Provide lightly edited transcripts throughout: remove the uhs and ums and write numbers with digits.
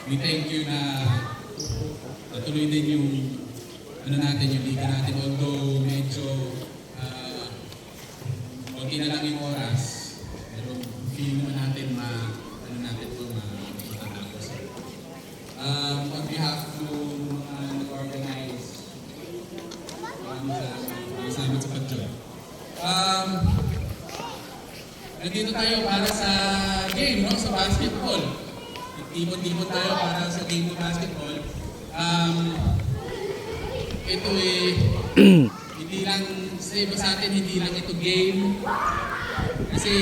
we thank you na patuloy din yung natin, yung liga natin. Although medyo konti na lang yung oras, pero feel naman natin matatapos. On behalf ng mga nag-organize, maraming salamat sa pag-join. Nandito tayo para sa game, no? Sa basketball. Tipon-tipon tayo para sa game ng basketball. Ito hindi lang, sa atin, hindi lang ito game. Kasi,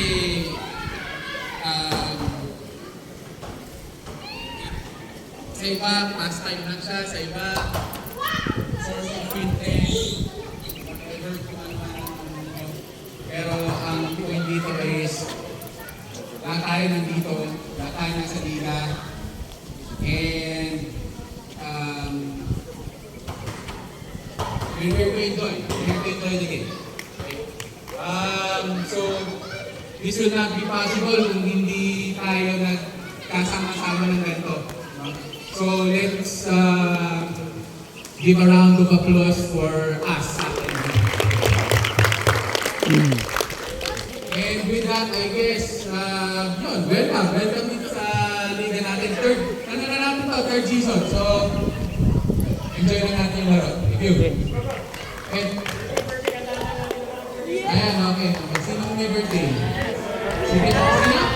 sa iba, pastime lang siya. Sa iba, source of fitness. Whatever kung ano. Pero ang point dito is, lahat tayo nandito, lahat tayo nasa liga. And, we're here to enjoy. We're here to enjoy the game. Okay? So, this will not be possible kung hindi tayo nagkasama-sama ng ganito. So, let's give a round of applause for us. And with that, I guess, welcome dito sa liga natin. Third season. So, enjoy na natin yung laro. Thank you. Okay. Ayan, okay. Sinong may birthday? Sige, sino?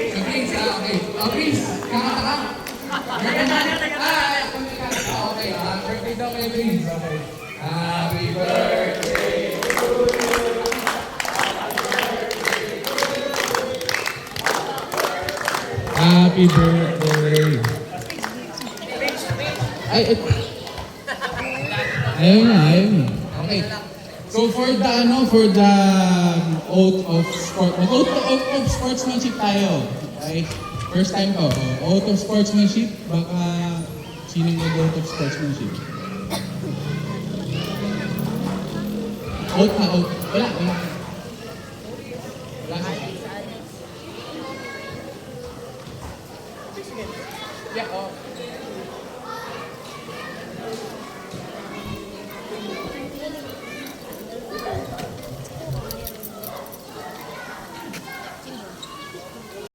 Sa Prince, okay. Oh, Prince, kakata ka? Okay. Birthday daw kay Prince. Okay. Happy birthday to you. Happy birthday. Ayaw na. Okay. So for the oath of sportsmanship tayo. Okay? First time ko. Oath of sportsmanship. Baka sinong nag-oath of sportsmanship? Oath. Wala. Yeah,